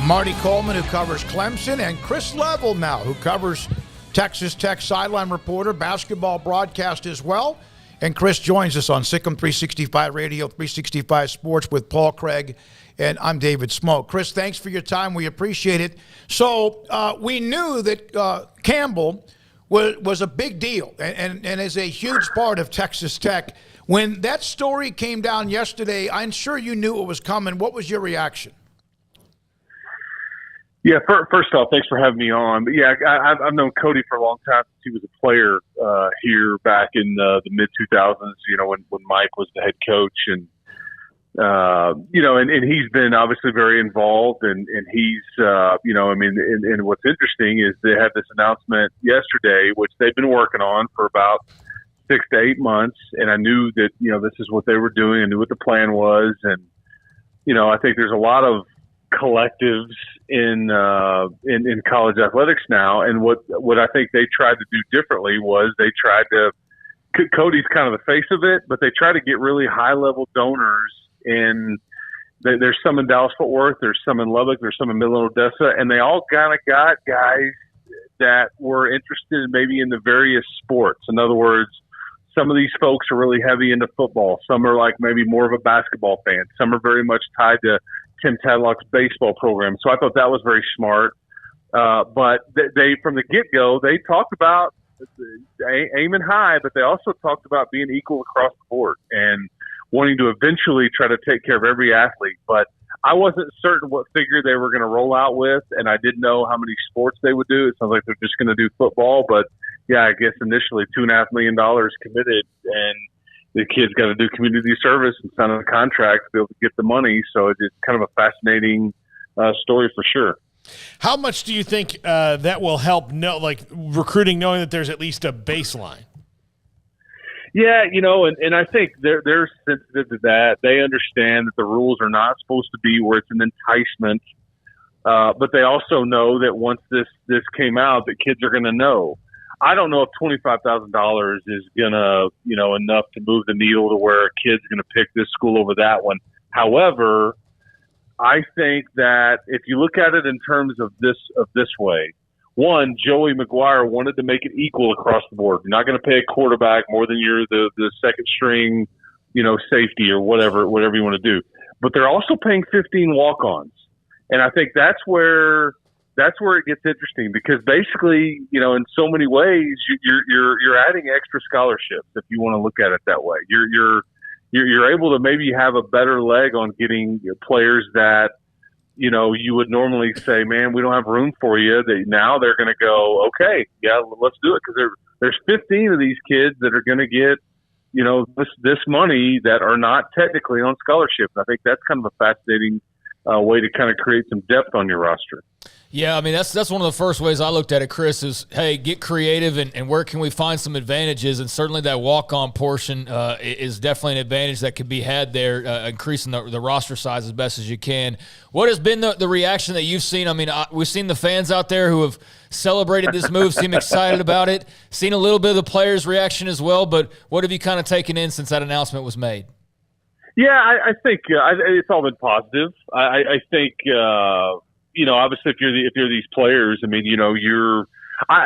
Marty Coleman, who covers Clemson, and Chris Level now, who covers Texas Tech sideline reporter, basketball broadcast as well. And Chris joins us on Sikkim 365 Radio, 365 Sports with Paul Craig, and I'm David Smoak. Chris, thanks for your time. We appreciate it. So we knew that Campbell was a big deal and is a huge part of Texas Tech. When that story came down yesterday, I'm sure you knew it was coming. What was your reaction? Yeah, first off, thanks for having me on. But yeah, I've known Cody for a long time since he was a player here back in the mid 2000s. You know, when Mike was the head coach, and you know, and he's been obviously very involved, and he's you know, I mean, and what's interesting is they had this announcement yesterday, which they've been working on for about 6 to 8 months, and I knew that, you know, this is what they were doing. I knew what the plan was, and you know, I think there's a lot of collectives in college athletics now, and what I think they tried to do differently was they tried to. Cody's kind of the face of it, but they try to get really high level donors, and there's some in Dallas-Fort Worth, there's some in Lubbock, there's some in Midland, Odessa, and they all kind of got guys that were interested maybe in the various sports. In other words, some of these folks are really heavy into football. Some are like maybe more of a basketball fan. Some are very much tied to Tim Tadlock's baseball program. So I thought that was very smart. But they from the get-go, they talked about aiming high, but they also talked about being equal across the board and wanting to eventually try to take care of every athlete. But I wasn't certain what figure they were going to roll out with, and I didn't know how many sports they would do. It sounds like they're just going to do football. But, yeah, I guess initially $2.5 million committed, and the kid's got to do community service and sign a contract to be able to get the money. So it's kind of a fascinating story for sure. How much do you think that will help recruiting, knowing that there's at least a baseline? Yeah, you know, and I think they're sensitive to that. They understand that the rules are not supposed to be where it's an enticement, but they also know that once this came out, that kids are going to know. I don't know if $25,000 is gonna, you know, enough to move the needle to where a kid's gonna pick this school over that one. However, I think that if you look at it in terms of this way, one, Joey McGuire wanted to make it equal across the board. You're not going to pay a quarterback more than you're the second string, you know, safety or whatever you want to do. But they're also paying 15 walk-ons, and I think that's where it gets interesting, because basically, you know, in so many ways, you're adding extra scholarships if you want to look at it that way. You're able to maybe have a better leg on getting players that, you know, you would normally say, man, we don't have room for you. Now they're going to go, okay, yeah, let's do it, because there's 15 of these kids that are going to get, you know, this money that are not technically on scholarship. I think that's kind of a fascinating way to kind of create some depth on your roster. Yeah, I mean, that's one of the first ways I looked at it, Chris, is, hey, get creative and where can we find some advantages? And certainly that walk-on portion is definitely an advantage that could be had there, increasing the roster size as best as you can. What has been the reaction that you've seen? I mean, we've seen the fans out there who have celebrated this move, seem excited about it, seen a little bit of the players' reaction as well, but what have you kind of taken in since that announcement was made? Yeah, I think it's all been positive. I think you know, obviously, if you're these players, I mean, you know, I'm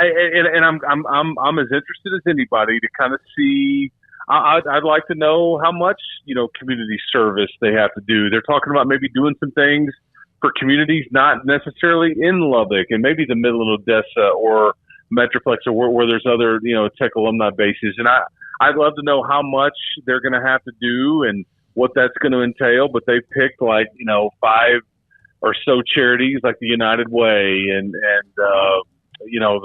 as interested as anybody to kind of see. I'd like to know how much, you know, community service they have to do. They're talking about maybe doing some things for communities not necessarily in Lubbock, and maybe the Midland, Odessa, or Metroplex, or where there's other, you know, Tech alumni bases. And I'd love to know how much they're going to have to do and what that's going to entail. But they've picked, like, you know, 5 or so charities, like the United Way and you know,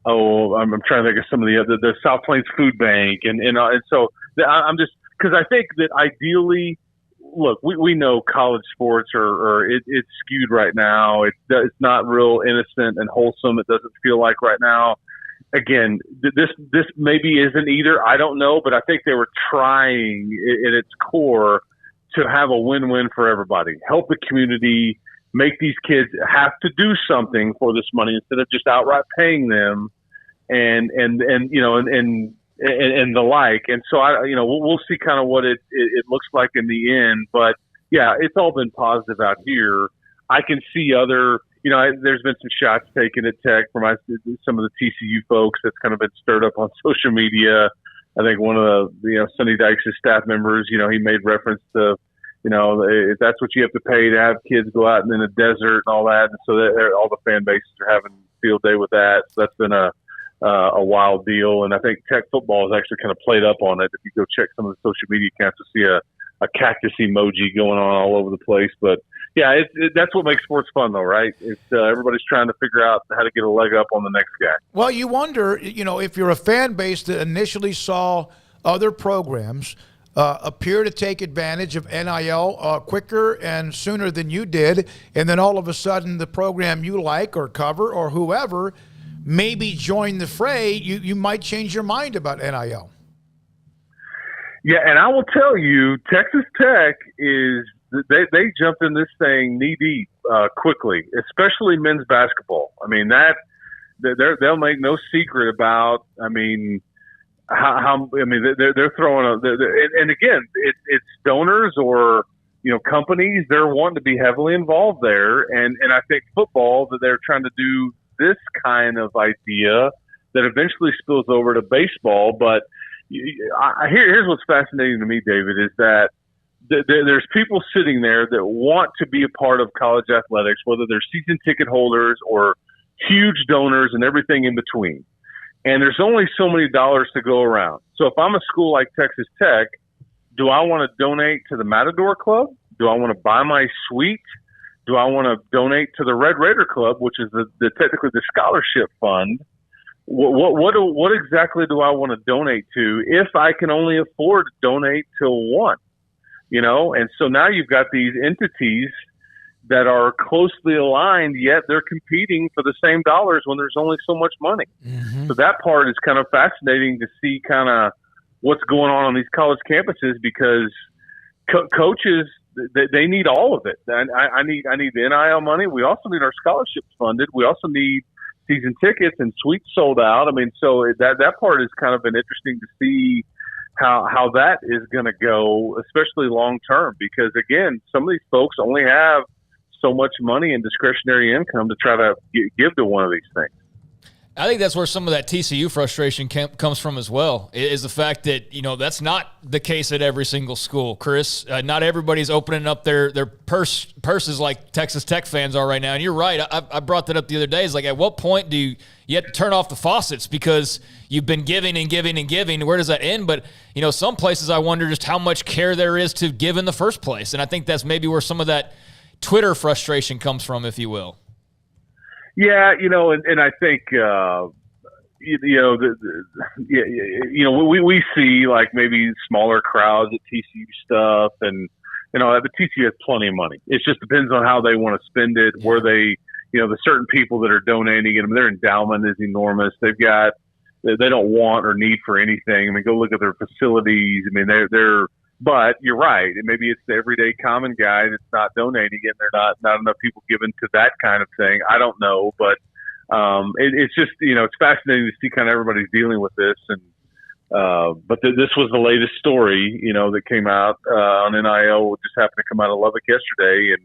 I'm trying to think of some of the South Plains Food Bank, and so I'm just, because I think that ideally, look, we know college sports it's skewed right now. It's not real innocent and wholesome. It doesn't feel like right now. Again, this maybe isn't either. I don't know, but I think they were trying at its core to have a win-win for everybody. Help the community, make these kids have to do something for this money instead of just outright paying them, and you know, and the like. And so you know, we'll see kind of what it looks like in the end. But yeah, it's all been positive out here. I can see other, there's been some shots taken at Tech from some of the TCU folks that's kind of been stirred up on social media. I think one of the, Sonny Dykes' staff members, he made reference to, if that's what you have to pay to have kids go out in the desert and all that. And so all the fan bases are having field day with that. So that's been a wild deal. And I think Tech football has actually kind of played up on it. If you go check some of the social media accounts, you'll see a cactus emoji going on all over the place. But yeah, that's what makes sports fun, though, right? It's everybody's trying to figure out how to get a leg up on the next guy. Well, you wonder, if you're a fan base that initially saw other programs appear to take advantage of NIL quicker and sooner than you did, and then all of a sudden the program you like or cover or whoever maybe join the fray, you might change your mind about NIL. Yeah, and I will tell you, Texas Tech is they jumped in this thing knee deep quickly, especially men's basketball. I mean they'll make no secret about. I mean they're throwing and again it's donors or companies, they're wanting to be heavily involved there, and I think football that they're trying to do this kind of idea that eventually spills over to baseball. But here's what's fascinating to me, David, is that there's people sitting there that want to be a part of college athletics, whether they're season ticket holders or huge donors and everything in between. And there's only so many dollars to go around. So if I'm a school like Texas Tech, do I want to donate to the Matador Club? Do I want to buy my suite? Do I want to donate to the Red Raider Club, which is technically the scholarship fund? What exactly do I want to donate to if I can only afford to donate to one? And so now you've got these entities that are closely aligned, yet they're competing for the same dollars when there's only so much money. Mm-hmm. So that part is kind of fascinating to see kind of what's going on these college campuses, because coaches, they need all of it. I need the NIL money. We also need our scholarships funded. We also need season tickets and suites sold out. I mean, so that part has kind of been interesting to see how that is going to go, especially long term, because again, some of these folks only have so much money and discretionary income to try to give to one of these things. I think that's where some of that TCU frustration comes from as well, is the fact that, that's not the case at every single school, Chris. Not everybody's opening up their purses like Texas Tech fans are right now. And you're right. I brought that up the other day. It's like, at what point do you have to turn off the faucets because you've been giving and giving and giving? Where does that end? But, some places I wonder just how much care there is to give in the first place. And I think that's maybe where some of that Twitter frustration comes from, if you will. Yeah, and I think we see like maybe smaller crowds at TCU stuff, and the TCU has plenty of money. It just depends on how they want to spend it, where they, the certain people that are donating it. I mean, their endowment is enormous. They don't want or need for anything. I mean, go look at their facilities. I mean, they're. But you're right. Maybe it's the everyday common guy that's not donating it. They're not enough people given to that kind of thing. I don't know, but it's just it's fascinating to see kind of everybody's dealing with this. And but this was the latest story that came out on NIL. It just happened to come out of Lubbock yesterday, and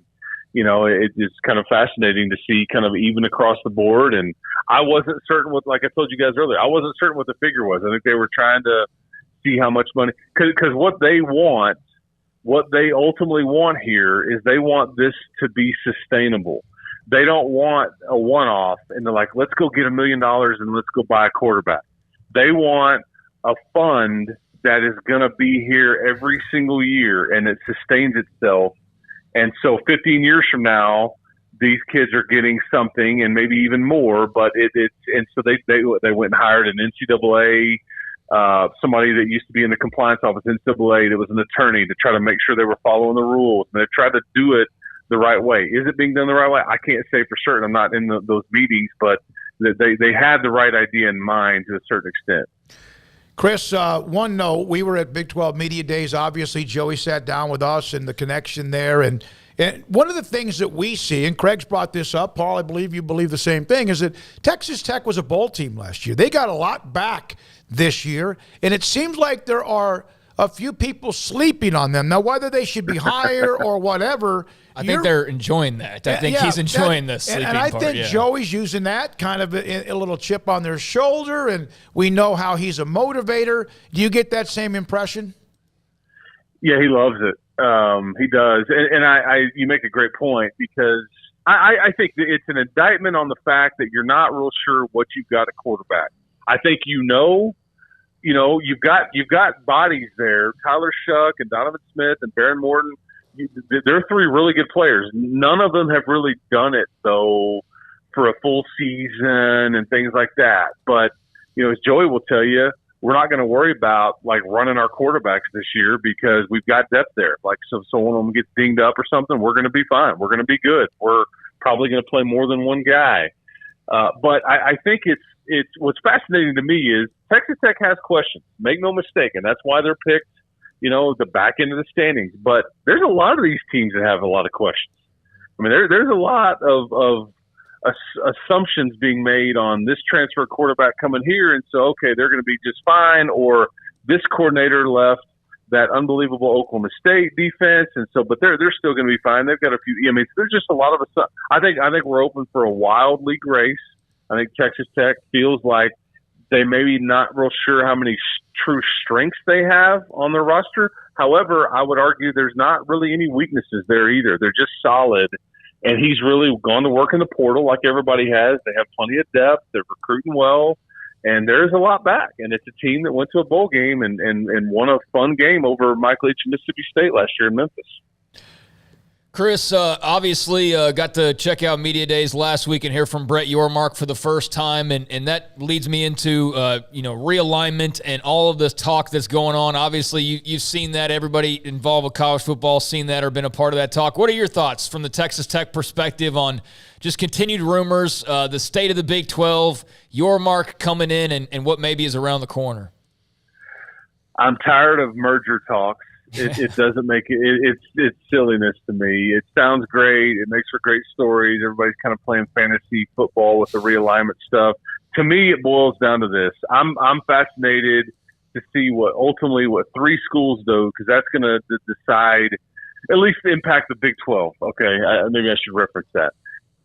it's kind of fascinating to see kind of even across the board. And I wasn't certain like I told you guys earlier, I wasn't certain what the figure was. I think they were trying to see how much money, because what they ultimately want here is they want this to be sustainable. They don't want a one-off and they're like, let's go get $1 million and let's go buy a quarterback. They want a fund that is going to be here every single year and it sustains itself. And so 15 years from now, these kids are getting something and maybe even more, but and so they went and hired an NCAA, somebody that used to be in the compliance office, NCAA, that was an attorney to try to make sure they were following the rules. And they tried to do it the right way. Is it being done the right way? I can't say for certain. I'm not in those meetings, but they had the right idea in mind to a certain extent. Chris, one note, we were at Big 12 Media Days. Obviously, Joey sat down with us and the connection there. And one of the things that we see, and Craig's brought this up, Paul, I believe you believe the same thing, is that Texas Tech was a bowl team last year. They got a lot back this year, and it seems like there are a few people sleeping on them. Now, whether they should be higher or whatever, I think they're enjoying that. I think he's enjoying the sleeping and I part. think Joey's using that kind of a little chip on their shoulder, and we know how he's a motivator. Do you get that same impression? Yeah, he loves it. He does. And you make a great point, because I think that it's an indictment on the fact that you're not real sure what you've got at quarterback. I think you've got bodies there, Tyler Shuck and Donovan Smith and Baron Morton. They're three really good players. None of them have really done it, though, for a full season and things like that. But, as Joey will tell you, we're not going to worry about running our quarterbacks this year because we've got depth there. So when one gets dinged up or something, we're going to be fine. We're going to be good. We're probably going to play more than one guy. But I think it's what's fascinating to me is Texas Tech has questions. Make no mistake, and that's why they're picked, the back end of the standings. But there's a lot of these teams that have a lot of questions. I mean, there's a lot of assumptions being made on this transfer quarterback coming here, and so okay, they're going to be just fine. Or this coordinator left that unbelievable Oklahoma State defense, and so but they're still going to be fine. They've got a few. I mean, there's just a lot of us. I think we're open for a wild league race. I think Texas Tech feels like they maybe not real sure how many true strengths they have on their roster. However, I would argue there's not really any weaknesses there either. They're just solid. And he's really gone to work in the portal like everybody has. They have plenty of depth. They're recruiting well. And there's a lot back. And it's a team that went to a bowl game and won a fun game over Mike Leach and Mississippi State last year in Memphis. Chris, obviously got to check out Media Days last week and hear from Brett Yormark for the first time, and that leads me into realignment and all of this talk that's going on. Obviously, you've seen that. Everybody involved with college football has seen that or been a part of that talk. What are your thoughts from the Texas Tech perspective on just continued rumors, the state of the Big 12, Yormark coming in, and what maybe is around the corner? I'm tired of merger talks. It doesn't make it. It's silliness to me. It sounds great. It makes for great stories. Everybody's kind of playing fantasy football with the realignment stuff. To me, it boils down to this. I'm fascinated to see what three schools do, because that's going to decide, at least impact the Big 12. Okay, maybe I should reference that.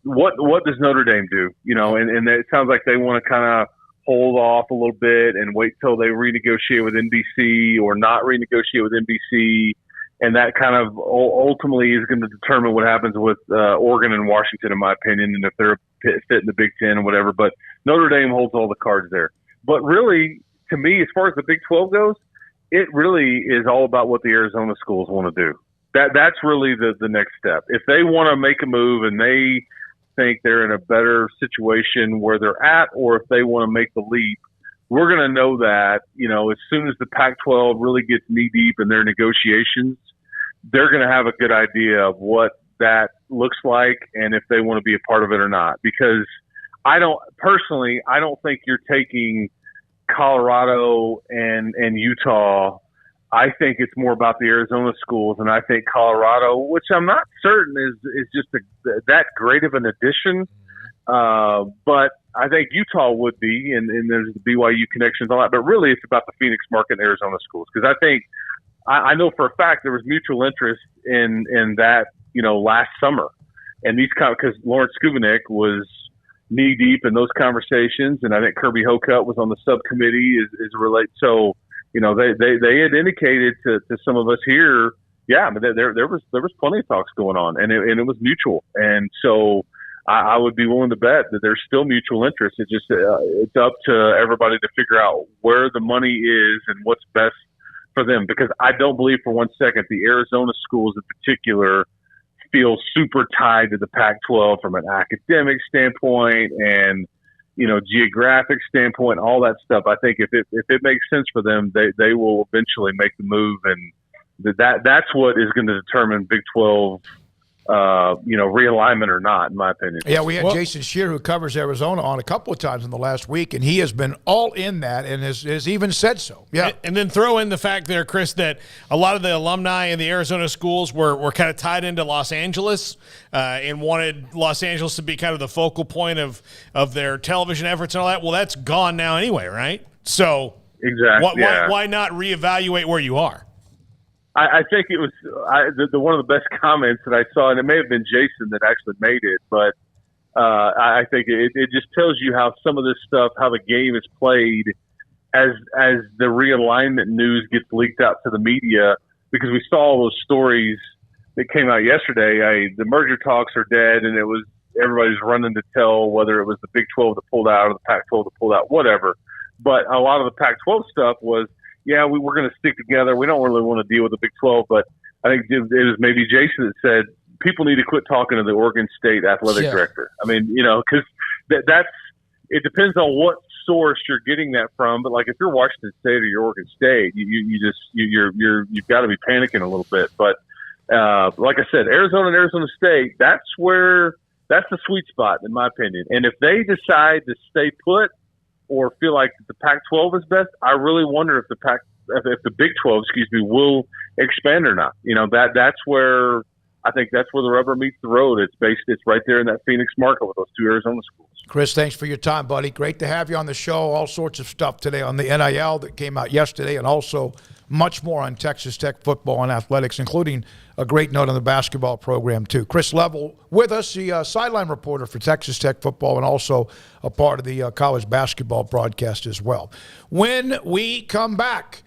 What does Notre Dame do? And it sounds like they want to kind of hold off a little bit and wait till they renegotiate with NBC or not renegotiate with NBC. And that kind of ultimately is going to determine what happens with Oregon and Washington, in my opinion, and if they're fit in the Big Ten or whatever. But Notre Dame holds all the cards there. But really, to me, as far as the Big 12 goes, it really is all about what the Arizona schools want to do. That's really the next step. If they want to make a move and they think they're in a better situation where they're at, or if they want to make the leap, we're going to know that, as soon as the Pac-12 really gets knee deep in their negotiations, they're going to have a good idea of what that looks like and if they want to be a part of it or not. Because I don't think you're taking Colorado and Utah. I think it's more about the Arizona schools, and I think Colorado, which I'm not certain is just that great of an addition, but I think Utah would be, and there's the BYU connections and all that. But really, it's about the Phoenix market and Arizona schools, because I think I know for a fact there was mutual interest in that last summer, and because Lawrence Skubanek was knee deep in those conversations, and I think Kirby Hocutt was on the subcommittee as relates. So. They had indicated to some of us here, but there was plenty of talks going on, and it was mutual. And so I would be willing to bet that there's still mutual interest. It's up to everybody to figure out where the money is and what's best for them. Because I don't believe for one second the Arizona schools in particular feel super tied to the Pac-12 from an academic standpoint and geographic standpoint, all that stuff. I think if it makes sense for them, they will eventually make the move, and that's what is going to determine Big 12, realignment or not, in my opinion. Yeah, we had Jason Shear, who covers Arizona, on a couple of times in the last week, and he has been all in that and has even said so. Yeah, and then throw in the fact there, Chris, that a lot of the alumni in the Arizona schools were kind of tied into Los Angeles and wanted Los Angeles to be kind of the focal point of their television efforts and all that. Well, that's gone now anyway, right? So Exactly. Why not reevaluate where you are? I think it was one of the best comments that I saw, and it may have been Jason that actually made it, but I think it just tells you how some of this stuff, how the game is played as the realignment news gets leaked out to the media, because we saw all those stories that came out yesterday. The merger talks are dead, and it was everybody's running to tell whether it was the Big 12 that pulled out or the Pac-12 that pulled out, whatever. But a lot of the Pac-12 stuff was, yeah, we're going to stick together. We don't really want to deal with the Big 12, but I think it was maybe Jason that said people need to quit talking to the Oregon State athletic director. I mean, because that's it depends on what source you're getting that from. But like if you're Washington State or you're Oregon State, you've got to be panicking a little bit. But like I said, Arizona and Arizona State, that's the sweet spot in my opinion. And if they decide to stay put or feel like the Pac-12 is best, I really wonder if the Big 12, will expand or not. That's where I think that's where the rubber meets the road. It's right there in that Phoenix market with those two Arizona schools. Chris, thanks for your time, buddy. Great to have you on the show. All sorts of stuff today on the NIL that came out yesterday, and also much more on Texas Tech football and athletics, including a great note on the basketball program, too. Chris Level with us, the sideline reporter for Texas Tech football, and also a part of the college basketball broadcast as well. When we come back,